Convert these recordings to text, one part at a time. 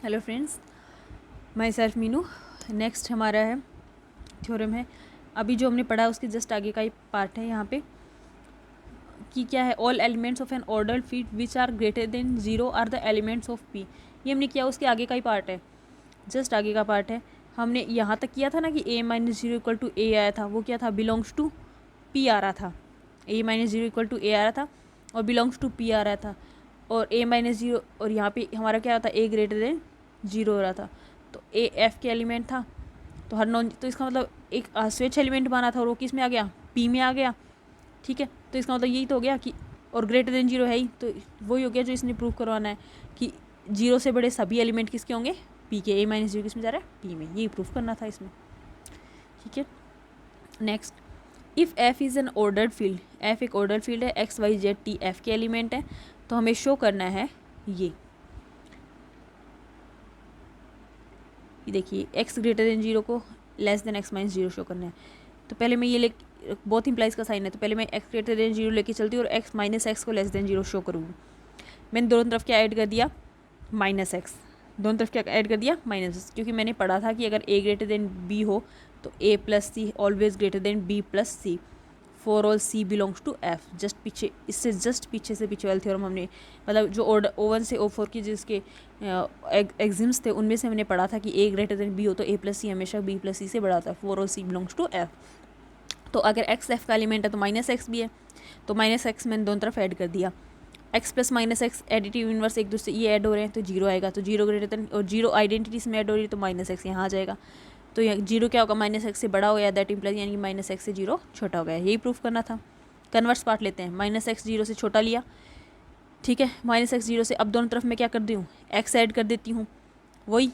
Hello friends, my self Meenu. Next हमारा है theorem है। अभी जो हमने पढ़ा उसके जस्ट आगे का ही पार्ट है यहाँ पे कि क्या है, all elements of an ordered field which are greater than zero are the elements of P. ये हमने किया, उसके आगे का ही पार्ट है, जस्ट आगे का पार्ट है। हमने यहाँ तक किया था ना कि ए माइनस जीरो इक्वल टू ए आया था, वो क्या था, बिलोंग्स टू पी आ रहा था। ए माइनस जीरो इक्वल टू ए आ रहा था और बिलोंग्स टू पी आ रहा था, और ए माइनस जीरो, और यहाँ पे हमारा क्या था, ए ग्रेटर देन जीरो हो रहा था। तो ए एफ के एलिमेंट था, तो हर नॉन, तो इसका मतलब एक स्विच एलिमेंट बना था और वो किस में आ गया, पी में आ गया। ठीक है, तो इसका मतलब यही तो हो गया कि और ग्रेटर देन जीरो है ही, तो वही हो गया जो इसने प्रूव करवाना है कि जीरो से बड़े सभी एलिमेंट किसके होंगे, पी के। ए माइनस जीरो किस में जा रहा है, पी में। यही प्रूफ करना था इसमें। ठीक है, next, if F is an ordered field, F एक ऑर्डर्ड फील्ड है, X Y Z T F के एलिमेंट है, तो हमें शो करना है ये देखिए, एक्स ग्रेटर देन जीरो को less than X minus zero show करना है। तो पहले मैं ये बहुत इंप्लाइज का साइन है, तो पहले मैं एक्स ग्रेटर देन जीरो लेके चलती हूँ और एक्स माइनस एक्स को लेस देन जीरो शो करूँगी। मैंने दोनों तरफ क्या ऐड कर दिया, माइनस एक्स। दोनों तरफ क्या ऐड कर दिया, माइनस एक्स, क्योंकि मैंने पढ़ा था कि अगर ए ग्रेटर देन बी हो तो ए plus C always greater than B plus C, for all C belongs to F. Just पीछे, इससे जस्ट पीछे से पीछे वाले थ्योरम हमने, मतलब जो O1 से O4 की जिसके एग्जिम्स थे उनमें से हमने पढ़ा था कि ए ग्रेटर देन बी हो तो ए प्लस सी हमेशा बी प्लस सी से बड़ा होता है, for all C belongs to F. तो अगर एक्स एफ का एलिमेंट है तो माइनस एक्स भी है, तो माइनस एक्स मैंने दोनों तरफ ऐड कर दिया। X plus minus x additive inverse एक दूसरे ये ऐड हो रहे हैं तो जीरो आएगा, तो जीरो ग्रेटर देन, और जीरो आइडेंटिटीज में ऐड हो रही है तो माइनस एक्स यहाँ आ जाएगा। तो यहाँ जीरो क्या होगा, माइनस एक्स से बड़ा हो गया, दैट इम्प्लाइज यानी कि माइनस एक्स से जीरो छोटा हो गया। यही प्रूफ करना था। कन्वर्स पार्ट लेते हैं, माइनस एक्स जीरो से छोटा लिया। ठीक है, माइनस एक्स जीरो से अब दोनों तरफ मैं क्या कर दी हूँ, एक्स ऐड कर देती हूँ। वही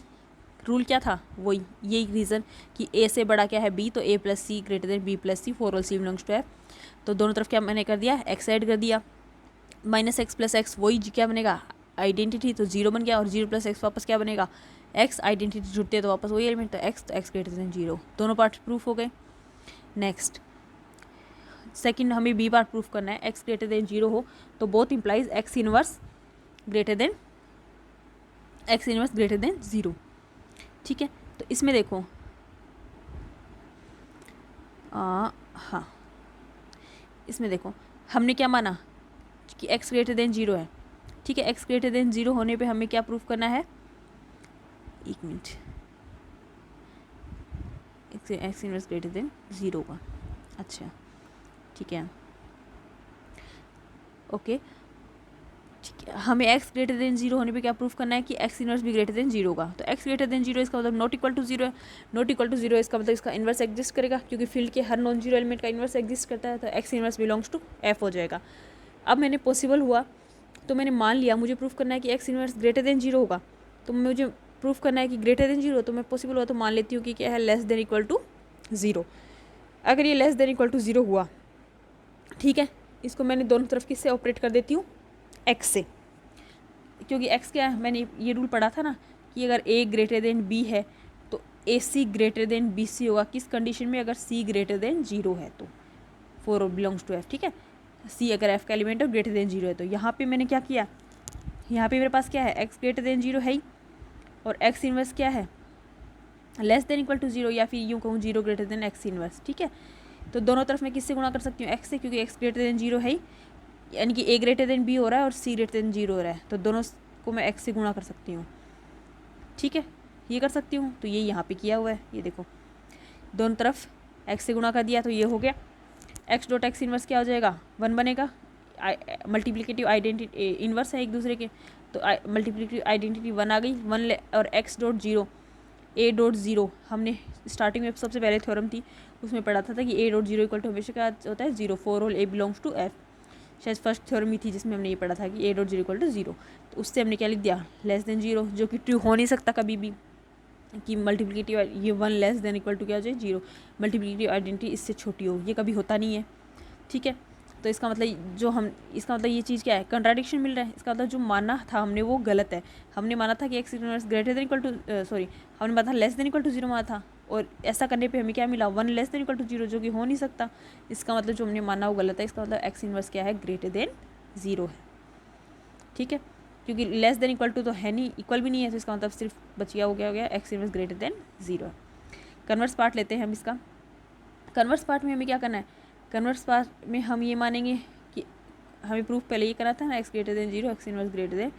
रूल क्या था, वही यही रीज़न कि ए से बड़ा क्या है बी, तो ए plus C greater than B plus C, for all C belongs to F. तो दोनों तरफ क्या मैंने कर दिया, एक्स ऐड कर दिया। माइनस एक्स प्लस एक्स वही क्या बनेगा, आइडेंटिटी, तो जीरो बन गया, और जीरो प्लस एक्स वापस क्या बनेगा, एक्स। आइडेंटिटी जुड़ते हैं तो वापस वही एलिमेंट, तो एक्स ग्रेटर देन जीरो। दोनों पार्ट प्रूफ हो गए। नेक्स्ट, सेकंड हमें बी पार्ट प्रूफ करना है। एक्स ग्रेटर देन जीरो हो तो both implies x inverse greater than zero. ठीक है, तो इसमें देखो हाँ, इसमें देखो हमने क्या माना कि एक्स ग्रेटर देन जीरो है। ठीक है, एक्स ग्रेटर देन जीरो होने पे हमें क्या प्रूफ करना है, एक minute, x inverse greater than zero का। अच्छा ठीक है, ओके ठीक है, हमें एक्स ग्रेटर देन जीरो होने पे क्या प्रूफ करना है कि एक्स इनवर्स भी ग्रेटर देन जीरो का। तो एक्स ग्रेटर देन जीरो इसका मतलब नॉट इक्वल टू जीरो है। नॉट इक्वल टू जीरो इसका मतलब इसका इनवर्स एग्जिस्ट करेगा, क्योंकि फील्ड के हर नॉन जीरो एलिमेंट का इनवर्स एग्जिस्ट करता है, तो X inverse belongs to F हो जाएगा। अब मैंने पॉसिबल हुआ तो मैंने मान लिया, मुझे प्रूफ करना है कि x inverse greater than zero होगा, तो मुझे प्रूफ करना है कि ग्रेटर देन जीरो, तो मैं पॉसिबल हुआ तो मान लेती हूँ कि क्या है, less than equal to zero. अगर ये less than equal to zero हुआ, ठीक है, इसको मैंने दोनों तरफ किससे ऑपरेट कर देती हूँ, एक्स से, क्योंकि एक्स क्या है, मैंने ये रूल पढ़ा था ना कि अगर ए ग्रेटर देन बी है तो ए सी ग्रेटर देन बी सी होगा। किस कंडीशन में, अगर सी ग्रेटर देन जीरो है तो, फोर बिलोंग्स टू एफ। ठीक है, सी अगर एफ का एलिमेंट है ग्रेटर देन जीरो है, तो यहाँ पे मैंने क्या किया, यहाँ पे मेरे पास क्या है, एक्स ग्रेटर देन जीरो है ही, और एक्स इनवर्स क्या है, less than equal to zero, या फिर यूँ कहूँ zero greater than x inverse. ठीक है, तो दोनों तरफ मैं किससे गुणा कर सकती हूँ, एक्स से, क्योंकि एक्स ग्रेटर देन जीरो है ही, यानी कि ए ग्रेटर देन बी हो रहा है और सी ग्रेटर देन जीरो हो रहा है, तो दोनों को मैं एक्स से गुणा कर सकती हूँ। ठीक है, ये कर सकती हूँ, तो ये यहाँ पे किया हुआ है, ये देखो दोनों तरफ एक्स से गुणा कर दिया, तो ये हो गया एक्स डॉट एक्स इनवर्स क्या हो जाएगा, वन बनेगा। मल्टीप्लिकेटिव आइडेंटिटी इनवर्स है एक दूसरे के, तो मल्टीप्लिकेटिव आइडेंटिटी वन आ गई, वन और x dot zero, a dot zero, हमने स्टार्टिंग में सबसे पहले थ्योरम थी उसमें पढ़ा था कि a dot zero equal to हमेशा क्या होता है, zero, for all a belongs to f. शायद फर्स्ट थ्योरम ही थी जिसमें हमने ये पढ़ा था कि a dot zero equal to zero, तो उससे हमने क्या लिख दिया, लेस देन जीरो, जो कि ट्रू हो नहीं सकता कभी भी कि मल्टीप्लिकेटिव ये one less than equal to क्या हो जाए, जीरो। मल्टीप्लिकेटिव आइडेंटिटी इससे छोटी हो, ये कभी होता नहीं है। ठीक है, तो इसका मतलब जो हम, इसका मतलब ये चीज़ क्या है, कंट्राडिक्शन मिल रहा है। इसका मतलब जो माना था हमने वो गलत है। हमने माना था कि x inverse greater than equal to, sorry, हमने माना था less than equal to zero माना था, और ऐसा करने पे हमें क्या मिला, one less than equal to zero, जो कि हो नहीं सकता। इसका मतलब जो हमने माना वो गलत है। इसका मतलब एक्स इनवर्स क्या है, ग्रेटर देन ज़ीरो है। ठीक है, क्योंकि लेस देन इक्वल टू तो है नहीं, इक्वल भी नहीं है, तो इसका मतलब सिर्फ बचिया हो गया x inverse greater than 0। Converse part लेते हैं हम इसका। कन्वर्स पार्ट में हमें क्या करना है, कन्वर्स पार्ट में हम ये मानेंगे कि हमें प्रूफ पहले ये करना था ना, x greater than 0 x inverse greater than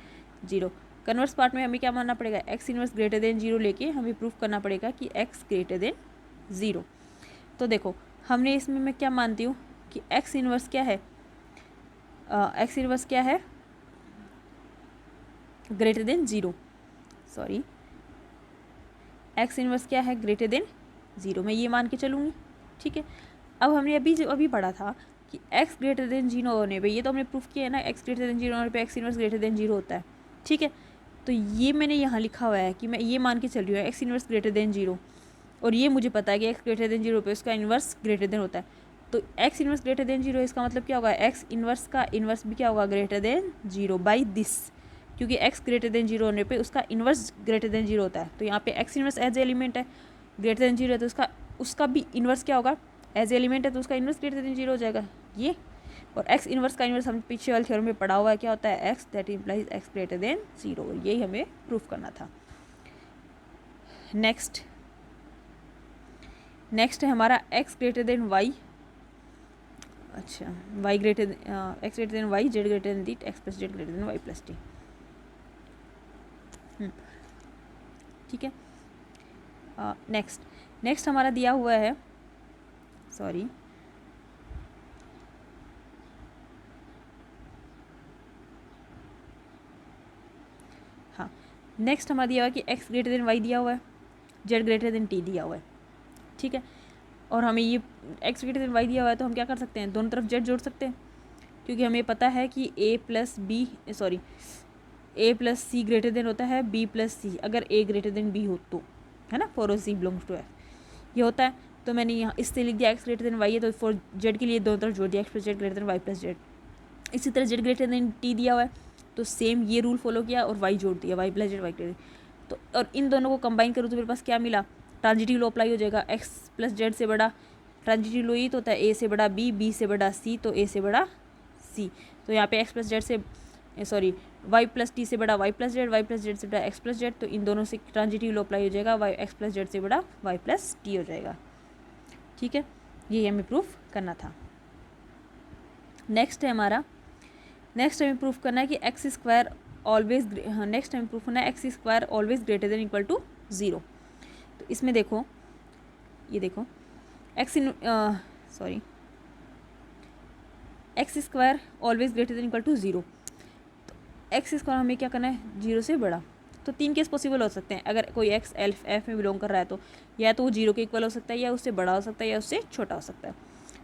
0। Converse part में हमें क्या मानना पड़ेगा, एक्स इनवर्स ग्रेटर देन 0 लेके हमें प्रूफ करना पड़ेगा कि एक्स ग्रेटर देन 0। तो देखो हमने इसमें मैं क्या मानती हूँ कि एक्स इनवर्स क्या है, एक्स इनवर्स क्या है, greater than 0, sorry x inverse क्या है, ग्रेटर देन 0, मैं ये मान के चलूँगी। ठीक है, अब हमने अभी पढ़ा था कि x ग्रेटर देन 0 होने पे, ये तो हमने प्रूफ किया है ना, x ग्रेटर देन 0 होने पे एक्स इनवर्स ग्रेटर देन 0 होता है। ठीक है, तो ये मैंने यहाँ लिखा हुआ है कि मैं ये मान के चल रही हूँ एक्स इनवर्स ग्रेटर देन 0, और ये मुझे पता है कि एक्स ग्रेटर देन 0 पे उसका इन्वर्स ग्रेटर देन होता है। तो एक्स इनवर्स ग्रेटर देन 0, इसका मतलब क्या होगा, एक्स इनवर्स का इन्वर्स भी क्या होगा, ग्रेटर देन 0 बाई दिस, क्योंकि एक्स ग्रेटर देन 0 होने पे उसका इन्वर्स ग्रेटर देन 0 होता है। तो यहाँ पे एक्स इनवर्स एज एलिमेंट है, ग्रेटर देन 0 है, तो उसका भी इन्वर्स क्या होगा, एज एलिमेंट है, तो उसका इन्वर्स ग्रेटर देन 0 हो जाएगा ये। और एक्स इनवर्स का इन्वर्स हम पीछे वाले थ्योरम में पढ़ा हुआ है, क्या होता है, x that implies x greater than 0, यही हमें प्रूफ करना था। नेक्स्ट है हमारा एक्स ग्रेटर देन वाई, अच्छा y greater x greater than y, z greater than d, x plus z greater than y plus t. ठीक है, नेक्स्ट हमारा दिया हुआ है, सॉरी हाँ, नेक्स्ट हमारा दिया हुआ है कि एक्स ग्रेटर देन वाई दिया हुआ है, जेड ग्रेटर देन टी दिया हुआ है। ठीक है, और हमें ये एक्स ग्रेटर देन वाई दिया हुआ है, तो हम क्या कर सकते हैं, दोनों तरफ जेड जोड़ सकते हैं, क्योंकि हमें पता है कि ए प्लस सी ग्रेटर देन होता है बी प्लस सी, अगर ए ग्रेटर देन बी हो तो, है ना, for c belongs to f, ये होता है। तो मैंने यहाँ इससे लिख दिया एक्स ग्रेटर देन वाई है, तो फॉर जेड के लिए दोनों तरफ जोड़ दिया, x plus z greater than y plus z. इसी तरह जेड ग्रेटर देन टी दिया हुआ है, तो सेम ये रूल फॉलो किया और वाई जोड़ दिया, y plus z y greater. तो और इन दोनों को कंबाइन करूँ तो मेरे पास क्या मिला, ट्रांजिटिव लॉ अप्लाई हो जाएगा, एक्स प्लस जेड से बड़ा, ट्रांजिटिव लॉ ये तो होता है ए से बड़ा बी, बी से बड़ा सी, तो ए से बड़ा सी। तो यहाँ पे एक्स प्लस जेड से वाई प्लस टी से बड़ा y plus z, y plus z से बड़ा एक्स प्लस जेड, तो इन दोनों से ट्रांजिटिव लॉ अप्लाई हो जाएगा, वाई एक्स प्लस जेड से बड़ा वाई प्लस टी हो जाएगा। ठीक है, ये हमें प्रूफ करना था। नेक्स्ट हमें प्रूफ करना है कि एक्स स्क्वायर ऑलवेज, नेक्स्ट हमें प्रूफ करना है x square always greater than equal to 0। तो इसमें देखो, ये देखो x square always greater than equal to 0, तो एक्स स्क्वायर हमें क्या करना है, 0 से बड़ा। तो 3 केस पॉसिबल हो सकते हैं, अगर कोई एक्स एफ में बिलोंग कर रहा है तो या तो वो 0 के इक्वल हो सकता है, या उससे बड़ा हो सकता है, या उससे छोटा हो सकता है।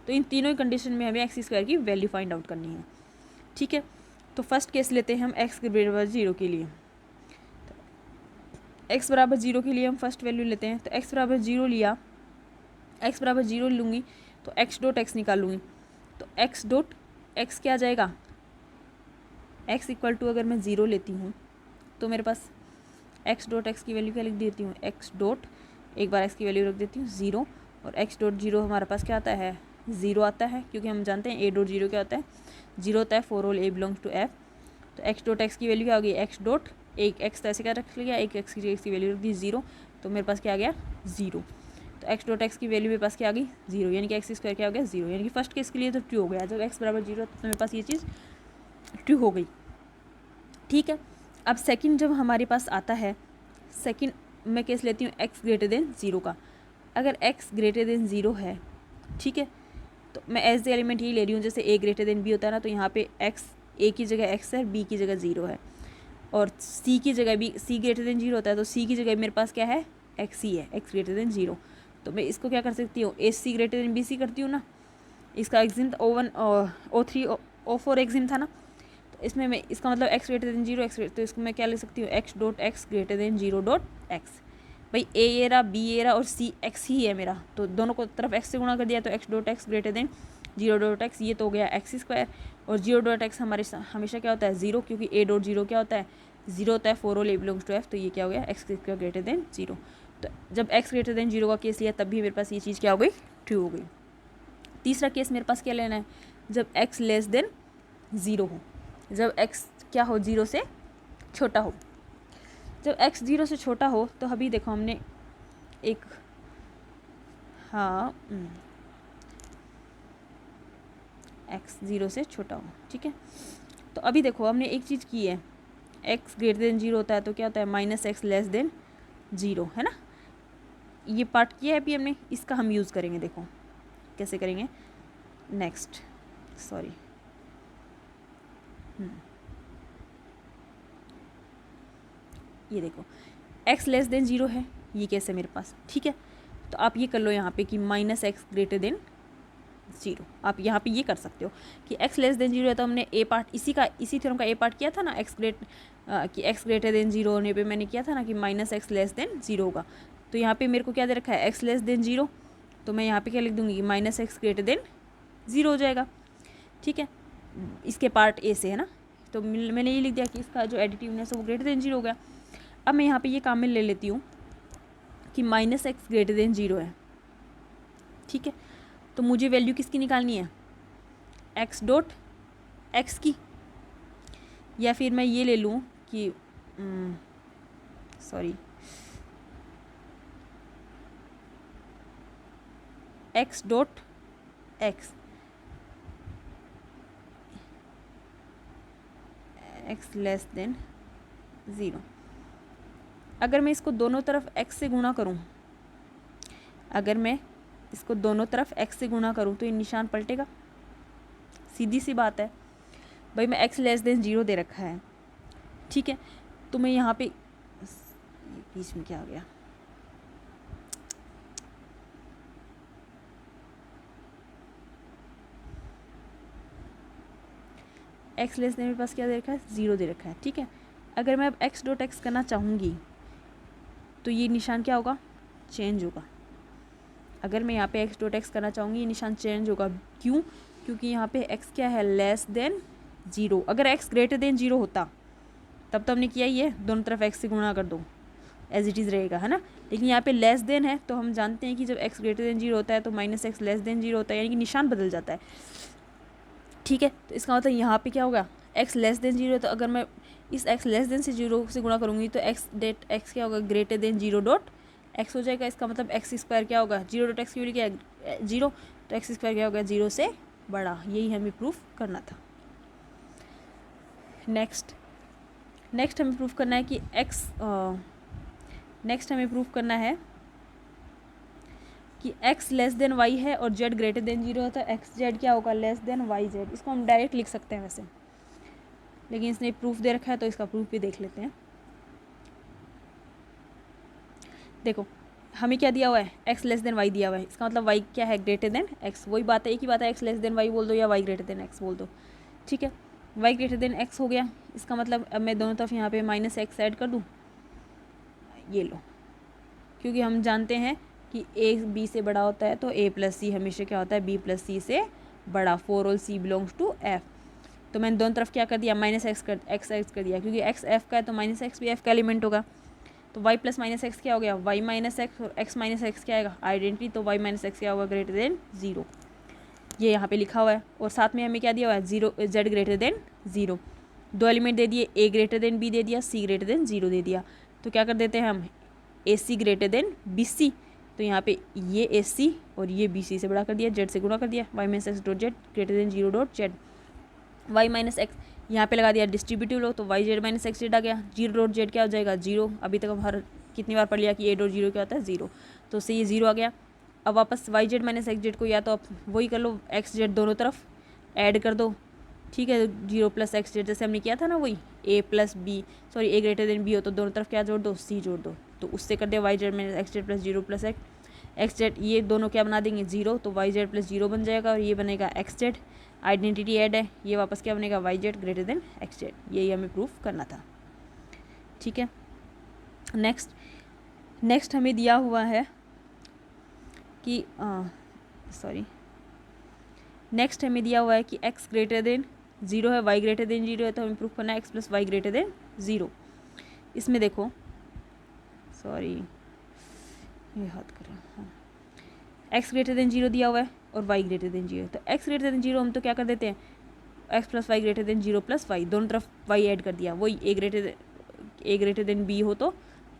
तो इन तीनों कंडीशन में हमें एक्स स्क्वायर की वैल्यू फाइंड आउट करनी है। ठीक है, तो फर्स्ट केस लेते हैं हम एक्स के बराबर 0 के लिए। तो एक्स बराबर 0 के लिए हम फर्स्ट वैल्यू लेते हैं, तो एक्स बराबर 0 लिया, एक्स बराबर 0 लूँगी तो एक्स डॉट एक्स निकालूँगी, तो एक्स डॉट एक्स क्या आ जाएगा, एक्स इक्वल टू अगर मैं 0 लेती हूँ तो मेरे पास एक्स डॉट एक्स की वैल्यू क्या लिख देती हूँ, एक्स डॉट एक बार एक्स की वैल्यू रख देती हूँ 0, और एक्स डॉट 0 हमारे पास क्या आता है, 0 आता है, क्योंकि हम जानते हैं ए डॉट 0 क्या होता है, 0 होता है for all a belongs to F. तो एक्स डॉट एक्स की वैल्यू क्या होगी, एक्स डॉट एक एक्स, तो ऐसे क्या रख लिया, एक एक्स की वैल्यू रख दी 0, तो मेरे पास क्या आ गया 0। तो एक्स डॉट एक्स की वैल्यू मेरे पास क्या आ गई 0, यानी कि एक्स स्क्वायर क्या हो गया 0, यानी कि फर्स्ट केस के लिए तो ट्रू हो गया, जब एक्स बराबर 0 तो मेरे पास ये चीज़ ट्रू हो गई। ठीक है, अब सेकंड जब हमारे पास आता है, सेकंड मैं केस लेती हूँ एक्स ग्रेटर देन 0 का। अगर एक्स ग्रेटर देन 0 है, ठीक है, तो मैं एज द एलिमेंट यही ले रही हूँ, जैसे ए ग्रेटर देन बी होता है ना, तो यहाँ पे एक्स, ए की जगह एक्स है, बी की जगह 0 है, और सी की जगह भी, सी ग्रेटर देन 0 होता है, तो सी की जगह मेरे पास क्या है, एक्स ही है, एक्स ग्रेटर देन 0। तो मैं इसको क्या कर सकती हूँ, ए सी ग्रेटर देन बी सी करती हूँ ना, इसका EXIM O1 O3 O4 EXIM था ना, तो इसमें मैं इसका मतलब एक्स ग्रेटर देन 0 एक्स, तो इसको मैं क्या ले सकती हूँ, x dot x greater than 0 dot x. भाई ए ये रहा, बी ये रहा, और सी एक्स ही है मेरा, तो दोनों को तरफ एक्स से गुणा कर दिया, तो x dot x greater than 0 dot x, ये तो हो गया एक्स स्क्वायर, और 0 डॉट एक्स हमारे हमेशा क्या होता है 0, क्योंकि ए डॉट 0 क्या होता है 0 होता है for all a belongs to F, तो ये क्या हो गया एक्स स्क्वायर ग्रेटर देन 0। तो जब एक्स ग्रेटर देन 0 का केस लिया, तब भी मेरे पास ये चीज़ क्या हो गई, ट्रू हो गई। तीसरा केस मेरे पास क्या लेना है, जब एक्स लेस देन 0 हो, जब एक्स क्या हो 0 से छोटा हो। जब x 0 से छोटा हो तो अभी देखो हमने एक हाँ x 0 से छोटा हो, ठीक है। तो अभी देखो हमने एक चीज़ की है, x ग्रेटर देन 0 होता है तो क्या होता है माइनस एक्स लेस देन 0, है ना। ये पार्ट किया है अभी हमने, इसका हम यूज़ करेंगे, देखो कैसे करेंगे। नेक्स्ट सॉरी ये देखो x लेस देन 0 है, ये कैसे मेरे पास, ठीक है। तो आप ये कर लो यहाँ पे कि माइनस एक्स ग्रेटर देन 0, आप यहाँ पे ये कर सकते हो कि x लेस देन 0 है तो हमने ए पार्ट इसी थ्योरम का ए पार्ट किया था ना, कि x ग्रेटर देन 0 होने पे मैंने किया था ना कि माइनस एक्स लेस देन 0 होगा। तो यहाँ पे मेरे को क्या दे रखा है x लेस देन 0, तो मैं यहाँ पे क्या लिख दूँगी कि माइनस एक्स ग्रेटर देन 0 हो जाएगा, ठीक है। इसके पार्ट ए से, है ना। तो मैंने ये लिख दिया कि इसका जो एडिटिवनेस है वो ग्रेटर देन 0 हो गया। अब मैं यहाँ पे ये काम में ले लेती हूँ कि माइनस एक्स ग्रेटर देन 0 है, ठीक है। तो मुझे वैल्यू किसकी निकालनी है, x डॉट एक्स की, या फिर मैं ये ले लूँ कि sorry x dot x, x less than 0। अगर मैं इसको दोनों तरफ x से गुणा करूँ, अगर मैं इसको दोनों तरफ x से गुणा करूँ तो ये निशान पलटेगा, सीधी सी बात है भाई। मैं x लेस देन 0 दे रखा है, ठीक है। तो मैं यहाँ पे बीच में क्या आ गया, x लेस देन मेरे पास क्या दे रखा है 0 दे रखा है, ठीक है। अगर मैं अब x डॉट एक्स करना चाहूँगी तो ये निशान क्या होगा, चेंज होगा। अगर मैं यहाँ पे x डॉट एक्स करना चाहूँगी ये निशान चेंज होगा, क्यों, क्योंकि यहाँ पे x क्या है लेस देन 0। अगर x ग्रेटर देन 0 होता तब तो हमने किया ही है, दोनों तरफ x से गुणा कर दो, एज इट इज़ रहेगा, है ना। लेकिन यहाँ पे लेस देन है तो हम जानते हैं कि जब x ग्रेटर देन 0 होता है तो माइनस एक्स लेस देन 0 होता है, यानी कि निशान बदल जाता है, ठीक है। तो इसका मतलब यहाँ पे क्या होगा, x लेस देन 0 है तो अगर मैं इस x लेस देन से 0 से गुणा करूँगी तो x क्या होगा ग्रेटर देन 0 डॉट एक्स हो जाएगा। इसका मतलब एक्स स्क्वायर क्या होगा, 0 डॉट एक्स की वैल्यू क्या है 0, तो एक्स स्क्वायर क्या होगा 0 से बड़ा। यही हमें प्रूफ करना था। नेक्स्ट हमें प्रूफ करना है कि नेक्स्ट हमें प्रूफ करना है कि x लेस देन y है और z ग्रेटर देन 0 है, तो एक्स जेड क्या होगा लेस देन वाई जेड। इसको हम डायरेक्ट लिख सकते हैं वैसे, लेकिन इसने प्रूफ दे रखा है तो इसका प्रूफ भी देख लेते हैं। देखो हमें क्या दिया हुआ है, x लेस देन वाई दिया हुआ है, इसका मतलब y क्या है ग्रेटर देन x। वही बात है, एक ही बात है, x लेस देन वाई बोल दो या y ग्रेटर देन x बोल दो, ठीक है। y ग्रेटर देन x हो गया, इसका मतलब अब मैं दोनों तरफ यहाँ पे माइनस एक्स ऐड कर दूँ, ये लो, क्योंकि हम जानते हैं कि a b से बड़ा होता है तो a प्लस सी हमेशा क्या होता है b प्लस सी से बड़ा, for all c belongs to f। तो मैंने दोनों तरफ क्या कर दिया माइनस एक्स कर दिया, क्योंकि x f का है तो माइनस एक्स भी f का एलिमेंट होगा। तो y प्लस माइनस एक्स क्या हो गया y माइनस एक्स, और x माइनस एक्स क्या आएगा आइडेंटिटी, तो y माइनस एक्स क्या होगा ग्रेटर देन 0, ये यहाँ पे लिखा हुआ है। और साथ में हमें क्या दिया हुआ है z ग्रेटर देन 0, दो एलिमेंट दे दिए, a ग्रेटर देन b दे दिया, c ग्रेटर देन 0 दे दिया। तो क्या कर देते हैं हम ac ग्रेटर देन bc, तो यहाँ पे ये ac और ये bc से बड़ा कर दिया, z से गुणा कर दिया, y minus X dot Z greater than 0 dot Z, y minus X यहाँ पे लगा दिया डिस्ट्रीब्यूटिव लो, तो Y Z minus x Z आ गया, 0 डॉट जेड क्या हो जाएगा 0। अभी तक हम हर कितनी बार पढ़ लिया कि a डॉट 0 क्या होता है 0, तो उससे ये 0 आ गया। अब वापस y Z minus x z को या तो आप वही कर लो, एक्स जेड दोनों तरफ ऐड कर दो, ठीक है। 0 प्लस एक्स जेड जैसे हमने किया था ना, वही a plus b sorry a greater than b हो तो दोनों तरफ क्या जोड़ दो c जोड़ दो, तो उससे कर दिया y Z minus x z plus 0 plus x z, ये दोनों क्या बना देंगे 0, तो वाई जेड प्लस 0 बन जाएगा और ये बनेगा एक्स जेड, आइडेंटिटी ऐड है, ये वापस क्या बनेगा y z greater than x z. यही हमें प्रूफ करना था, ठीक है। नेक्स्ट हमें दिया हुआ है कि नेक्स्ट हमें दिया हुआ है कि x ग्रेटर देन 0 है, y ग्रेटर देन 0 है, तो हमें प्रूफ करना है x plus y greater than 0। इसमें देखो ये हाथ करें, हाँ, x ग्रेटर देन 0 दिया हुआ है और y ग्रेटर देन 0 है, तो x ग्रेटर देन 0 हम तो क्या कर देते हैं x plus y greater than 0 plus y, दोनों तरफ y ऐड कर दिया, वही a greater a greater than B हो तो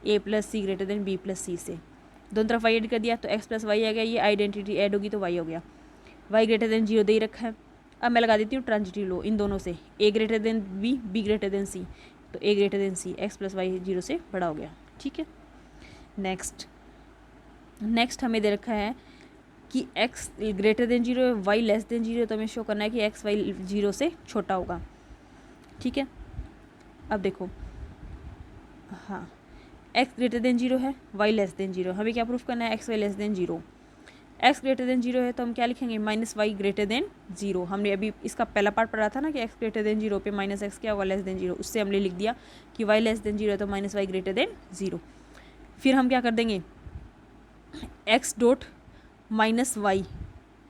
ए प्लस सी greater than B plus c से। दोनों तरफ वाई ऐड कर दिया तो एक्स प्लस वाई आ गया, ये आइडेंटिटी ऐड होगी तो वाई हो गया। वाई ग्रेटर देन जीरो दे ही रखा है। अब मैं लगा देती हूँ ट्रांजिटिव लॉ इन दोनों से, A greater than B, B greater than C, तो A greater than C, X plus Y zero से बड़ा हो गया। ठीक है, नेक्स्ट हमें दे रखा है कि x ग्रेटर देन जीरो है, y लेस देन जीरो है, तो हमें शो करना है कि x y जीरो से छोटा होगा। ठीक है, अब देखो, हाँ x ग्रेटर देन जीरो है, y लेस देन जीरो, हमें क्या प्रूफ करना है, x y less than zero. x greater than zero है तो हम क्या लिखेंगे, minus Y greater than zero. हमने अभी इसका पहला पार्ट पढ़ा था ना कि x ग्रेटर देन जीरो पे माइनस एक्स क्या होगा, लेस देन जीरो, उससे हमने लिख दिया कि y लेस देन जीरो है तो minus Y greater than zero. फिर हम क्या कर देंगे, x डॉट माइनस वाई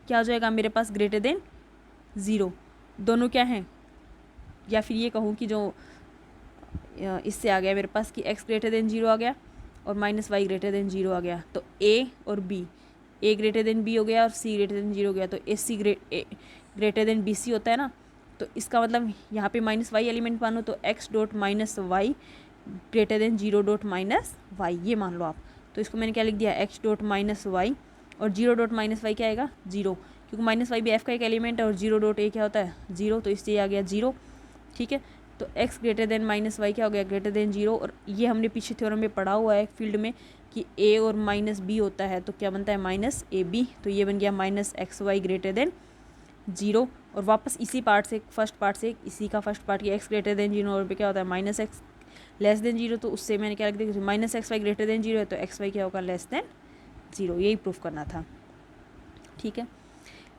क्या हो जाएगा मेरे पास, ग्रेटर देन ज़ीरो। दोनों क्या हैं, या फिर ये कहूँ कि जो इससे आ गया मेरे पास कि x ग्रेटर देन जीरो आ गया और minus Y greater than zero आ गया, तो a और b, a greater than b हो गया और c ग्रेटर देन जीरो हो गया, तो ए सी ग्रेटर देन बी सी होता है ना। तो इसका मतलब यहाँ पे माइनस वाई एलिमेंट मानो तो x dot minus Y greater than zero dot minus y, ये मान लो आप। तो इसको मैंने क्या लिख दिया, x डॉट माइनस वाई और जीरो डॉट माइनस वाई क्या आएगा, जीरो, क्योंकि माइनस वाई भी एफ का एक एलिमेंट है और जीरो डॉट ए क्या होता है, जीरो, तो इससे आ गया जीरो। ठीक है, तो x greater than minus y क्या हो गया, ग्रेटर देन जीरो। और ये हमने पीछे थ्योरम में पढ़ा हुआ है फील्ड में कि a और माइनस बी होता है तो क्या बनता है, माइनस ए बी, तो ये बन गया minus x y greater than zero. और वापस इसी पार्ट से, फर्स्ट पार्ट से, इसी का फर्स्ट पार्ट कि x ग्रेटर देन जीरो और पे क्या होता है, minus x less than zero, तो उससे मैंने क्या रख दिया, minus x y greater than zero है तो एक्स वाई क्या होगा, लेस देन जीरो, यही प्रूफ करना था। ठीक है,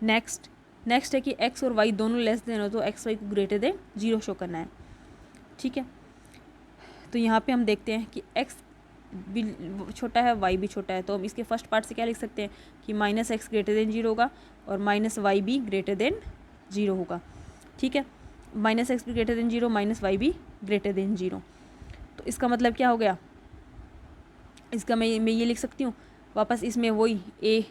नेक्स्ट है कि x और y दोनों लेस देन हो तो एक्स वाई को ग्रेटर देन जीरो शो करना है। ठीक है, तो यहाँ पे हम देखते हैं कि x भी छोटा है, y भी छोटा है, तो हम इसके फर्स्ट पार्ट से क्या लिख सकते हैं कि minus x greater than zero होगा और माइनस वाई भी ग्रेटर देन जीरो होगा। ठीक है, माइनस एक्स भी greater than zero, minus y भी ग्रेटर देन जीरो, तो इसका मतलब क्या हो गया, इसका मैं ये लिख सकती हूँ वापस इसमें वही a,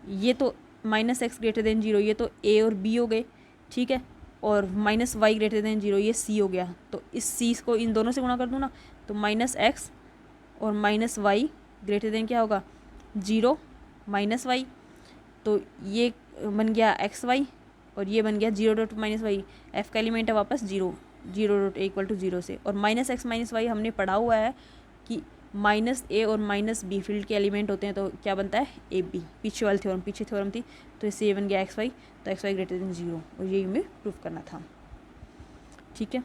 ये तो minus x greater than zero, ये तो a और b हो गए। ठीक है, और minus Y greater than zero, ये c हो गया, तो इस c को इन दोनों से गुणा कर दूँ ना, तो माइनस एक्स और माइनस वाई ग्रेटर देन क्या होगा, जीरो माइनस वाई, तो ये बन गया एक्स वाई और ये बन गया zero dot minus y, f का एलिमेंट है वापस zero, zero dot equal to zero से। और माइनस एक्स माइनस वाई हमने पढ़ा हुआ है कि माइनस ए और माइनस बी फील्ड के एलिमेंट होते हैं, तो क्या बनता है, ए बी, पीछे वाली थ्योरम, पीछे थ्योरम थी, तो इससे ये बन गया एक्स वाई, तो x y greater than zero, और यही हमें प्रूफ करना था। ठीक है।